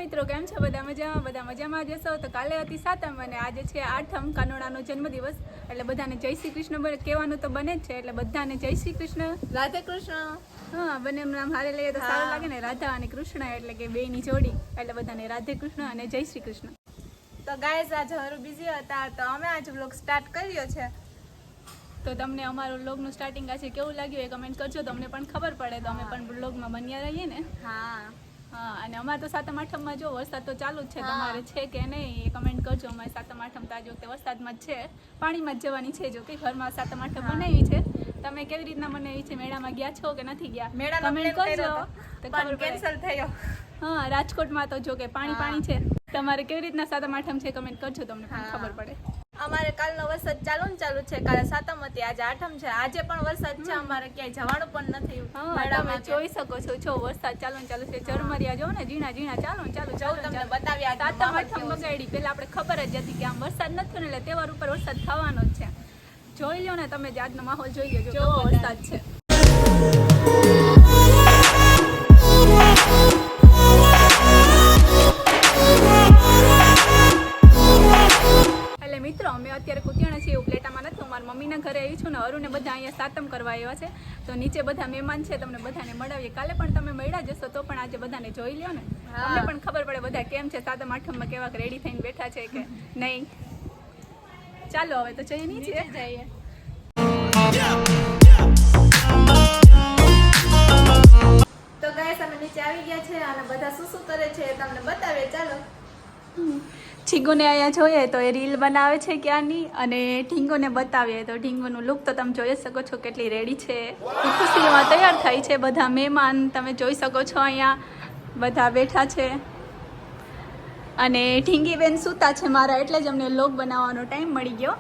મિત્રો કેમ છો બધા મજામાં જશો તો કાલે હતી સાતમ અને આજે છે આઠમ કાનોડાનો જન્મદિવસ એટલે બધાને જય શ્રી કૃષ્ણ કહેવાનું તો બને જ છે એટલે બધાને જય શ્રી કૃષ્ણ રાધે કૃષ્ણ. હા બંને નામ હારે લઈએ તો સારું લાગે ને રાધા અને કૃષ્ણ એટલે કે બેની જોડી એટલે બધાને રાધે કૃષ્ણ અને જય શ્રી કૃષ્ણ. તો ગાઈઝ આજે હરું બિઝી હતા તો અમે આજે વ્લોગ સ્ટાર્ટ કર્યો છે. તો તમને અમારું વ્લોગનું સ્ટાર્ટિંગ આજે કેવું લાગ્યું એ કમેન્ટ કરજો તો અમને પણ ખબર પડે તો અમે પણ વ્લોગમાં બન્યા રહીએ ને. હા અને અમારે તો સાતમ આઠમમાં જો વરસાદ તો ચાલુ જ છે તમારે છે કે નહીં એ કમેન્ટ કરજો. અમારે સાતમ આઠમ તો આજે વખતે વરસાદમાં જ છે પાણીમાં જ જવાની છે જો કે ઘરમાં સાતમ આઠમ બનાવી છે. તમે કેવી રીતના બનાવી છે મેળામાં ગયા છો કે નથી ગયા મેળાનો કમેન્ટ કરજો તો ખબર કેન્સલ થયો. હા રાજકોટમાં તો જો કે પાણી છે. તમારે કેવી રીતના સાતમ આઠમ છે કમેન્ટ કરજો તમને પણ ખબર પડે. અમારે કાલનો વરસાદ ચાલુ છે. કાલે સાતમ હતી આજે આઠમ છે. આજે પણ વરસાદ છે. અમારે ક્યાંય જવાનું પણ નથી. તમે જોઈ શકો છો વરસાદ ચાલુ છે. ઝરમરિયા જો ને ઝીણા ચાલુ તમને બતાવ્યા સાતમ આઠમ બગાડી પેલા આપણે ખબર જ હતી કે આમ વરસાદ નથી ને એટલે તહેવાર ઉપર વરસાદ થવાનો જ છે. જોઈ લો ને તમે જે આજનો માહોલ જોઈ લો કેવો વરસાદ છે. મિત્રો અમે અત્યારે કુતિયાણા છીએ ઉપલેટામાં નથી. હું મારા મમ્મીના ઘરે આવી છું ને અરુને બધા અહીંયા સાતમ કરવા આવ્યા છે તો નીચે બધા મહેમાન છે તમને બધાને મળાવીએ. કાલે પણ તમે મળ્યા જશો તો પણ આજે બધાને જોઈ લ્યો ને અમને પણ ખબર પડે બધા કેમ છે સાતમ આઠમમાં કેવા રેડી થઈને બેઠા છે કે નહીં. ચાલો હવે તો જઈએ નીચે જઈએ. તો ગાઈસ અમે નીચે આવી ગયા છે અને બધા શું કરે છે એ તમને બતાવે. ચાલો ઠીંગોને અહીંયા જોઈએ તો એ રીલ બનાવે છે ક્યાંની અને ઠીંગોને બતાવીએ તો ઠીંગોનું લુક તો તમે જોઈ શકો છો કેટલી રેડી છે. ખુશીમાં તૈયાર થઈ છે બધા મહેમાન તમે જોઈ શકો છો અહીંયા બધા બેઠા છે અને ઠીંગી બેન સૂતા છે મારા એટલે જ અમને લોગ બનાવવાનો ટાઈમ મળી ગયો.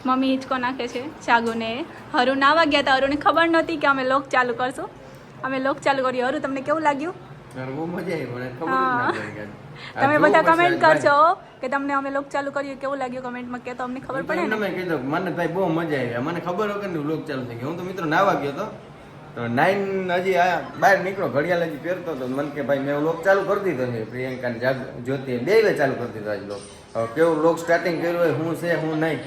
મમ્મી હિંચકો નાખે છે ચાગુને. હરુ નાવા ગયા હતા. હરુને ખબર નહોતી કે અમે લોગ ચાલુ કરશું. અમે લોગ ચાલુ કર્યું. હરુ તમને કેવું લાગ્યું? તમે બધા કમેન્ટ કરજો કે તમને અમે લોક ચાલુ કર્યું કેવું લાગ્યું કમેન્ટમાં કે તો અમને ખબર પડે ને. મેં કીધું મને ભાઈ બહુ મજા આવી. મને ખબર વગર નું લોક ચાલુ થઈ ગયું. હું તો મિત્રો નાવા ગયો તો 9 હજી આયા બહાર નીકળો ઘડિયાળ હજી પહેરતો તો મને કે ભાઈ મેં લોક ચાલુ કરી દીધો છે. પ્રિયંકા જાગ જ્યોતિ બે ચાલુ કરી દીધો આજ લોક. હવે કેવું લોક સ્ટાર્ટિંગ કર્યું હોય હું છે હું નહીં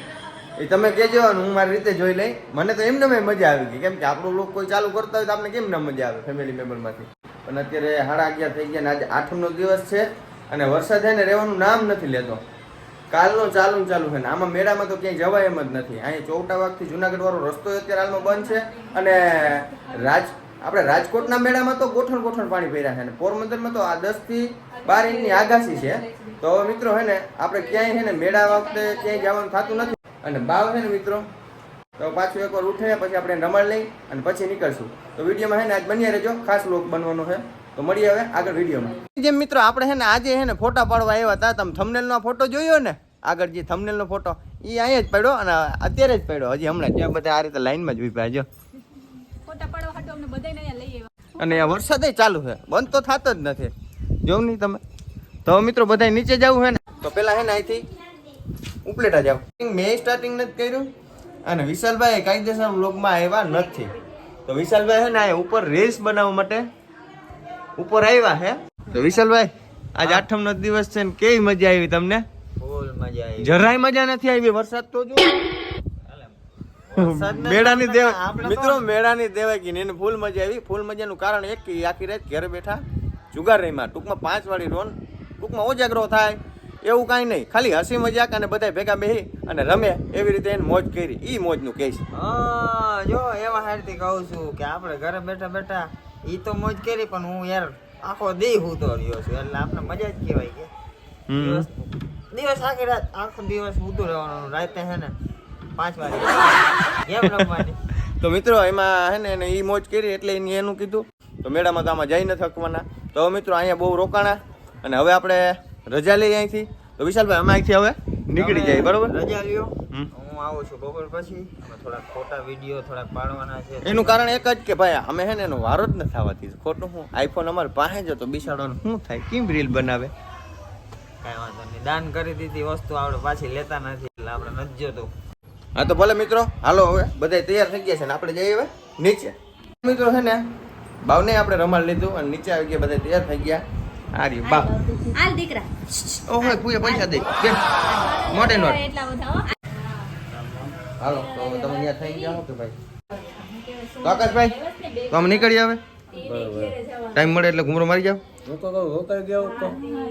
એ તમે કહેજો અને હું મારી રીતે જોઈ લઈ. મને તો એમને મજા આવી ગઈ કેમ કે આપણો લોક કોઈ ચાલુ કરતા હોય તો આપણે કેમ ના મજા આવે ફેમિલી મેમ્બરમાંથી. પણ અત્યારે 11:30 થઈ ગયા ને આજે આઠમનો દિવસ છે અને વરસાદ છે ને રહેવાનું નામ નથી લેતો. કાલનો ચાલુ છે ને આમાં મેળામાં તો ક્યાંય જવાય એમ જ નથી. અહીંયા ચોવટા વાગથી જુનાગઢ વાળો રસ્તો અત્યારે હાલમાં બંધ છે અને આપણે રાજકોટના મેળામાં તો ગોઠણ પાણી ભર્યા છે અને પોરબંદરમાં તો આ 10 થી 12 ઇંચની આગાસી છે. તો હવે મિત્રો હે ને આપણે ક્યાંય છે ને મેળા વખતે ક્યાંય જવાનું થતું નથી અને બાવ છે ને મિત્રો તો પાછું એકવાર ઉઠે પછી આપણે રમાડ લઈ અને પછી નીકળશું. તો વિડીયોમાં છે ને આજ બન્યા રહેજો. ખાસ લોક બનવાનો છે તો મળીએ હવે આગળ વિડીયોમાં. જેમ મિત્રો આપણે છે ને આજે છે ને ફોટા પાડવા આવ્યા હતા. તમે થંબનેલનો ફોટો જોયો ને આગળ જે થંબનેલનો ફોટો એ અહીંયા જ પડ્યો અને અત્યારે જ પડ્યો હજી હમણાં ત્યાં બધા આ રીતે લાઈનમાં જ ઉભા જો ફોટા પાડવા હાટો અમને બધાને અહીંયા લઈ આવ્યા અને વરસાદ ચાલુ છે બંધ તો થતો જ નથી. જોવ નહીં તમે તો મિત્રો બધા નીચે જવું છે ને તો પેલા છે ને અહીંથી ઉપલેટા જાવ. મેં સ્ટાર્ટિંગ નથી કર્યું અને વિશાલભાઈ કાયદેસર વ્લોગમાં આવ્યા નથી. તો વિશાલભાઈ છે ને આ ઉપર રીલ્સ બનાવવા માટે ઉપર આવ્યા છે. તો વિશાલભાઈ આજ આઠમનો દિવસ છે ને કેવી મજા આવી તમને? ફૂલ મજા આવી. જરાય મજા નથી આવી. વરસાદ તો જો મેળાની દેવા મિત્રો મેળાની દેવાય ગઈ એને ફૂલ મજા આવી. ફૂલ મજાનું કારણ એક કે આખી રાત ઘરે બેઠા જુગાર રહીમાં ટૂંકમાં 5 વાળી રોન ટૂંકમાં ઓજાગરો થાય એવું કાંઈ નહીં. ખાલી હસી મજાક અને બધા ભેગા બેસી અને રમે એવી રીતે એને મોજ કરી. ઈ મોજનું કહીશ. જો એવા હારથી કહું છું કે આપણે ઘરે બેઠા ઈ તો મોજ કરી પણ હું યાર આખો દી હૂતો રહ્યો છું એટલે આપણે મજા જ કહેવાય કે દિવસ આખી રાત આખો દિવસ હૂતું રહેવાનું. રાતે હે ને 5 વાગે ગેમ રમવાની. તો મિત્રો એમાં હે ને એને ઈ મોજ કરી એટલે એનું કીધું. તો મેળામાં તો આમાં જઈ ન થકવાના. તો મિત્રો અહીંયા બહુ રોકાણા અને હવે આપણે રજા લઈએ અહીંથી. તો વિશાલભાઈ અમે અહીંથી હવે નીકળી જાય બરોબર? રજા લ્યો હું આવું છું બપોર પછી. અમે થોડાક ખોટા વિડીયો થોડાક પાડવાના છે. એનું કારણ એક જ કે ભાઈ અમે હે ને એનો વારો જ નથી આવતી. ખોટું હું આઈફોન અમારે પાસે જ હતો બિસાડવાનું શું થાય કેમ રીલ બનાવે. કાંઈ વાંધો નહીં. દાન કરી દીધી વસ્તુ આપણે પાછી લેતા નથી એટલે આપણે નથી જોતો. હા તો ભલે મિત્રો હાલો હવે બધા તૈયાર થઈ ગયા છે ને આપણે જઈએ હવે નીચે. મિત્રો છે ને ભાવને આપણે રમાડ લીધું અને નીચે આવી ગયા બધા તૈયાર થઈ ગયા આરી બા હાલ દીકરા ઓહો પૂએ પૈસા દે બે મોટે નોટ એટલા બધા હો. હાલો તો તમે ત્યાં થઈ જાઓ કે ભાઈ આકાશભાઈ તો અમે નીકળી આવે ટાઈમ મળે એટલે ઘૂમરો મારી જાવ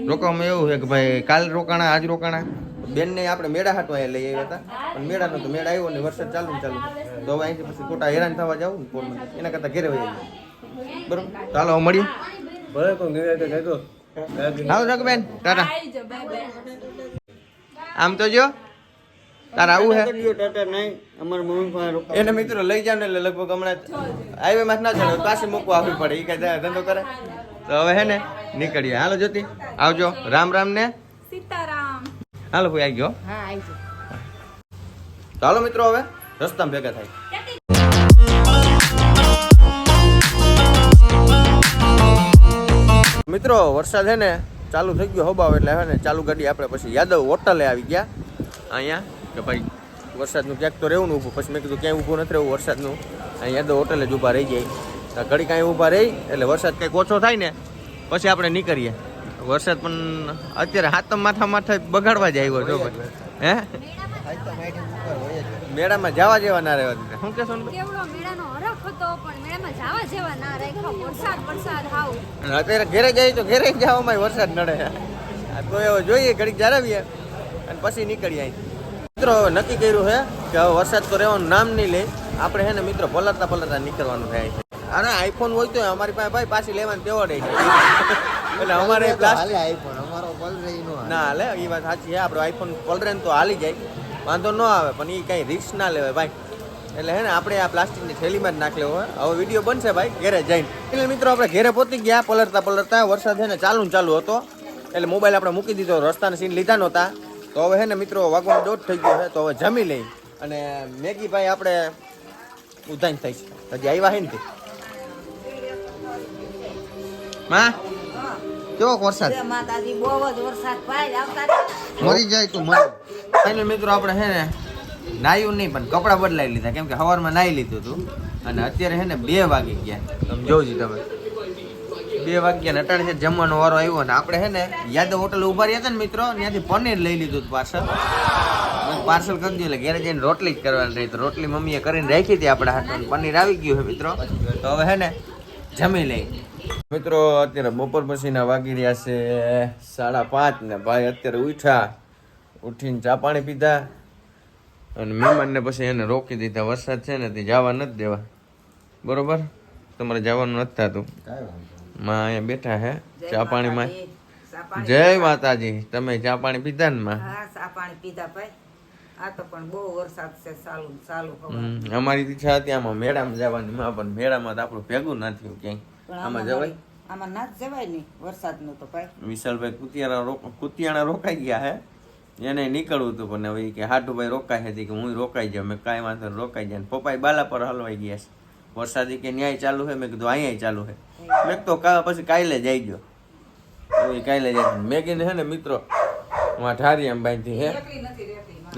રોકાવામાં એવું છે કે ભાઈ કાલ રોકાણા આજ રોકાણા બેનને આપણે મેળા હાટવા લઈ આવ્યા હતા પણ મેળા નતો મેળા આવ્યો ને વરસાદ ચાલુ ને ચાલુ તો હવે અહીંથી પછી ખોટા હેરાન થવા જાવ ને પોરમાં એના કરતાં ઘેરે વહી જાય બરોબર ચાલો હવે મળીએ હાલો રઘુબેન ટાટા આમ તો જો તારે આવું હે એને મિત્રો લઈ જાવ ને એટલે લગભગ હમણાં હાઈવે માં ના ચાલે પાછી મૂકવા આવવી પડે એ કઈ ધંધો કરે તો હવે હે ને નીકળીએ હાલો જ્યોતિ આવજો રામ રામ ને સીતારામ. હાલો ભાઈ આવી ગયો હા આવી ચાલો મિત્રો હવે રસ્તામાં ભેગા થાય મિત્રો વરસાદ હે ને ચાલુ થઈ ગયો હબાવ એટલે હે ને ચાલુ ગાડી આપણે પછી યાદવ હોટલે આવી ગયા અહીંયા કે ભાઈ વરસાદનું ક્યાંક તો રહેવું ને ઊભું પછી મેં કીધું ક્યાંય ઊભું નથી રહેવું વરસાદનું અહીંયા યાદવ હોટલે જ ઊભા રહી જાય તો ઘડી કાંઈ ઊભા રહી એટલે વરસાદ કંઈક ઓછો થાય ને પછી આપણે નીકળીએ વરસાદ પણ અત્યારે હાથમ માથા બગાડવા જ આવ્યો જો ભાઈ હે મેળામાં જવા જેવા ના રહેવા દીધા શું કહેશો કેવડો મેળાનો હરખ હતો પણ મેળામાં જવા જેવા ના રાખ્યો વરસાદ હાવ અને અત્યારે ઘેરે જઈએ તો ઘેરે જવામાં વરસાદ નડે તો એવો જોઈએ ઘડીક જાળવીએ અને પછી નીકળીએ અહીં મિત્રો હવે નક્કી કર્યું છે કે હવે વરસાદ તો રહેવાનું નામ નહીં લે આપણે હે ને મિત્રો પલટતા નીકળવાનું થાય છે અરે આઈફોન હોય તો અમારી પાસે ભાઈ પાછી લેવાની તેવડ એટલે અમારે ના હાલે એ વાત સાચી છે આપણો આઈફોન પલરે તો હાલી જાય વાંધો ન આવે પણ એ કઈ રિસ્ક ના લેવાય ભાઈ એટલે હે ને આપણે આ પ્લાસ્ટિકની થેલીમાં જ નાખ લેવો હોય હવે વિડીયો બનશે ભાઈ ઘેરે જઈને એટલે મિત્રો આપણે ઘેરે પહોંચી ગયા પલટતા વરસાદ છે ને ચાલુ હતો એટલે મોબાઈલ આપણે મૂકી દીધો રસ્તાના સીન લીધા નહોતા તો હવે હે ને મિત્રો વાગવાનો દોઢ થઈ ગયો છે તો હવે જમી લઈ અને મેગી ભાઈ આપણે ઉધાઈ થઈ છે હજી આવ્યા હે ને તે માં કેવો વરસાદ માતાજી બહુ જ વરસાદ ભાઈ આવતા મરી જાય તો મરી ફાઇનલ મિત્રો આપણે હે ને નાયું નહીં પણ કપડાં બદલાઈ લીધા કેમ કે સવારમાં નાહી લીધું હતું અને અત્યારે હે ને 2 વાગી ગયા તમે જોજો તમે 2 વાગ્યા ને અટાણે જમવાનો વારો આવ્યો ને આપણે હે ને યાદવ હોટલ ઉભા રહ્યા હતા ને મિત્રો ત્યાંથી પનીર લઈ લીધું પાર્સલ કરી દીધું એટલે ઘરે જઈને રોટલી જ કરવાની રહી તો રોટલી મમ્મીએ કરીને રાખી હતી આપણે હાથ પનીર આવી ગયું છે મિત્રો તો હવે હે ને જમી લઈ મિત્રો અત્યારે બપોર પછીના વાગી રહ્યા છે 5:30 ને ભાઈ અત્યારે ઉઠીને ચા પાણી પીધા અને મહેમાનને પછી એને રોકી દીધા વરસાદ છે ને તે જવા નથી દેવા બરોબર તમારે જવાનું નથી થતું માં અહીંયા બેઠા હે ચા પાણીમાં જય માતાજી તમે ચા પાણી પીધા ને માં ચા પાણી પીધા ભાઈ આ તો પણ બહુ વરસાદ છે ચાલુ અમારી ઈચ્છા હતી આમાં મેળામાં જવાની માં પણ મેળામાં તો આપણું ભેગું ના થયું ક્યાંય આમાં જવાય આમાં ના જવાય નહીં વરસાદ નો તો ભાઈ વિશાલભાઈ કુતિયાણા રોકાઈ ગયા હે એને નીકળવું હતું પણ હવે કે હાટુભાઈ રોકાય હતી કે હું રોકાઈ જાઉં મેં કાંઈ વાંધો રોકાઈ જાય પપ્પાએ બાલા પર હલવાઈ ગયા છે વરસાદી કે ન્યાય ચાલુ છે મેં કીધું અહીંયા ચાલુ છે મેં તો પછી કાલે જઈ ગયો કાલે જાય મેગીને હે ને મિત્રો ઠારી એમ બાંધી હે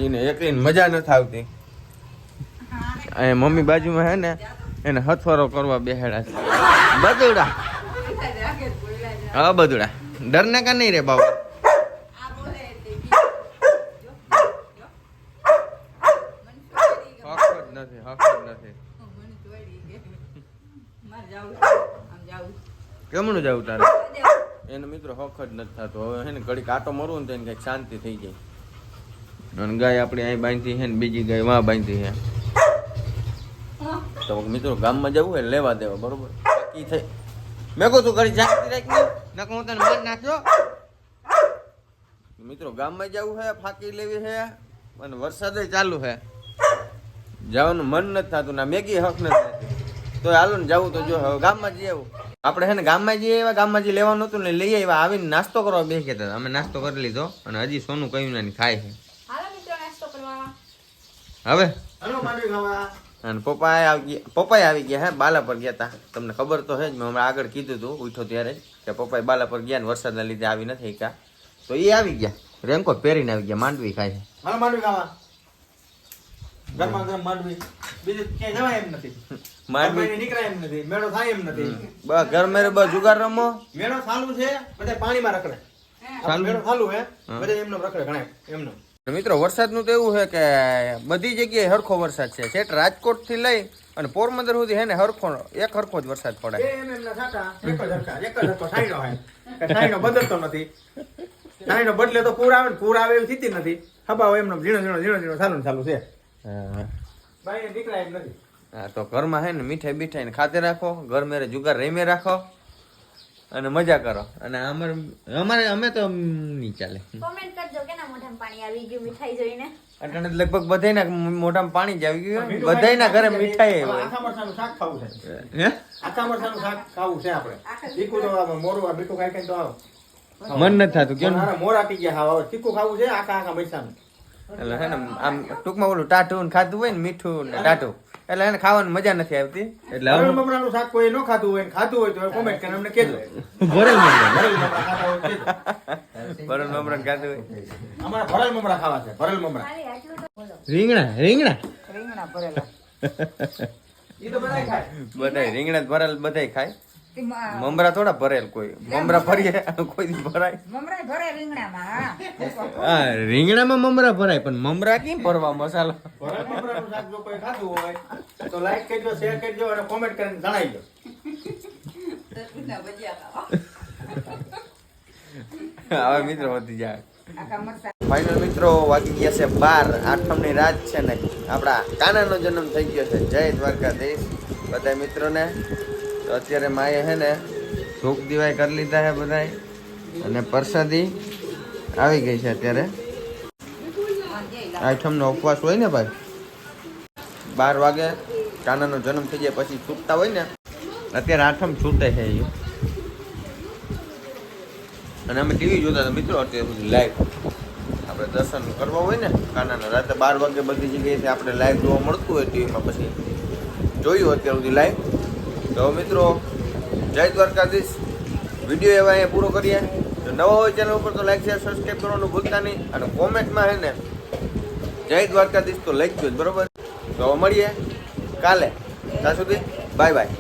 એને એકલીને મજા નથી આવતી અહીંયા મમ્મી બાજુમાં હે ને એને હથવારો કરવા બેહાડા છે બદુડા હા બદુડા ડરને કા નહીં રે બાબા કેમનું જવું તારે એને મિત્રો હક જ નથી થતો હવે હે ને ઘડી કાંટો મરવું ને તો એને કંઈક શાંતિ થઈ જાય અને ગાય આપણે અહીં બાંધી છે ને બીજી ગાય વાં બાંધી છે તો મિત્રો ગામમાં જવું હોય લેવા દેવા બરોબર બાકી થઈ મેં કહું તું ઘડી શાંતિ રાખ ને હું તને માર નાખ્યો મિત્રો ગામમાં જવું છે ફાંકી લેવી છે અને વરસાદ ચાલુ છે જવાનું મન નથી થતું ના મેગી હક નથી તો હાલો ને જવું તો જો હવે ગામમાં જઈએ આવું આપણે છે ને ગામમાં જઈએ એવા ગામમાં જે લેવાનું હતું ને લઈ આવ્યા આવીને નાસ્તો કરવા બેસી હતા અમે નાસ્તો કરી લીધો અને હજી સોનું કયું ને ખાય છે હવે અને પપ્પાએ આવી ગયા હે બાલા પર ગયા હતા તમને ખબર તો છે જ મેં હમણાં આગળ કીધું હતું ઉઠો ત્યારે કે પપ્પાએ બાલા પર ગયા ને વરસાદના લીધે આવી નથી કા તો એ આવી ગયા રેનકોટ પહેરીને આવી ગયા માંડવી ખાય છે માંડવી ખાવા ગરમા ગરમ માંડવી બીજું ક્યાંય જવાય એમ નથી માંડવી ઘરમાં નીકળાય એમ નથી, મેળો થાય એમ નથી. બસ ઘર મેરે બસ જુગાર રમો. મેળો ચાલુ છે, બધા પાણીમાં રખડે. ચાલુ? મેળો ચાલુ હે, બધા એમનો રખડે ઘણા એમનો. મિત્રો વરસાદનું તો એવું છે કે બધી જગ્યાએ હરખો વરસાદ છે. છેટ રાજકોટ થી લઈ અને પોરબંદર સુધી હે ને હરખો જ વરસાદ પડે. એમના સાટા એક જ હરખો સાઈનો હે. કે સાઈનો બદલતો નથી. સાઈનો બદલે તો પૂર આવે ને પૂર આવે એવી સ્થિતિ નથી. હબાવ એમનો ઝીણો ચાલુ છે. હા. ભાઈ નીકળાય એમ નથી. હા તો ઘરમાં હે ને મીઠાઈ બીઠાઈ ખાતે રાખો, ઘર મેરે જુગાર રહીમે રાખો અને મજા કરો. અને અમે તો નહીં ચાલે. કોમેન્ટ કરજો કેના મોઢામાં પાણી આવી ગયું મીઠાઈ જોઈને. અટાણે લગભગ બધાયના મોઢામાં પાણી જ આવી ગયું. બધાયના ઘરે મીઠાઈ હોય. આખા મરચાનું શાક ખાવું છે. હે? આખા મરચાનું શાક ખાવું છે આપણે. તીખું તો મોરું મીઠું ખાઈ તો આવે. મન નથી થતું કેમ? મોરા ટી ગયા ખાવા તીખું ખાવું છે આખા મરચાનું. એટલે હે ને આમ ટૂંકમાં ઓલું ટાટું ને ખાધું હોય ને મીઠું ને ટાટું એટલે એને ખાવાની મજા નથી આવતી. એટલે ભરેલ મમરાનું શાક કોઈ ન ખાધું હોય ને ખાધું હોય તો કોમેન્ટ કરીને અમને કહેજો. ભરેલ મમરા ભરેલ મમરા ખાતા હોય તો કહેજો. ભરેલ મમરા ખાધું હોય. અમારે ભરેલ મમરા ખાવા છે, ભરેલ મમરા. રીંગણા ઈ તો બધાય ખાય. બધાય રીંગણા ભરેલ બધાય ખાય. મમરા થોડા ભરેલ કોઈ મમરા ભરીએ કોઈ દી ભરાય. હા રીંગણામાં મમરા ભરાય પણ મમરા કેમ ભરવા મસાલો. ભરેલ મમરાનું શાક જો કોઈ ખાધું હોય તો લાઈક કરજો, શેર કરજો અને કોમેન્ટ કરીને જણાવજો. હવે મિત્રો વધી જાય. ફાઇનલ મિત્રો વાગી ગયા છે 12. આઠમની રાત છે ને આપણા કાનાનો જન્મ થઈ ગયો છે. જય દ્વારકાધીશ બધા મિત્રોને. તો અત્યારે માએ હે ને ધૂપ દિવાય કરી લીધા છે બધાય અને પ્રસાદી આવી ગઈ છે. અત્યારે આઠમનો ઉપવાસ હોય ને ભાઈ, 12 વાગે કાનાનો જન્મ થઈ જાય પછી છૂટતા હોય ને, અત્યારે આઠમ છૂટે છે એ. અને અમે ટીવી જોતા હતા મિત્રો અત્યારે સુધી લાઈવ. આપણે દર્શન કરવા હોય ને કાનાના રાતે 12 વાગે બધી જગ્યાએથી આપણે લાઈવ જોવા મળતું હોય ટીવીમાં, પછી જોયું અત્યાર સુધી લાઈવ. તો મિત્રો જય દ્વારકાધીશ. વિડીયો એવા અહીંયા પૂરો કરીએ. તો નવા હોય ચેનલ ઉપર તો લાઈક શેર સબસ્ક્રાઈબ કરવાનું ભૂલતા નહીં. અને કોમેન્ટમાં હે ને જય દ્વારકાધીશ તો લખજો જ બરોબર. તો મળીએ કાલે. ત્યાં સુધી બાય બાય.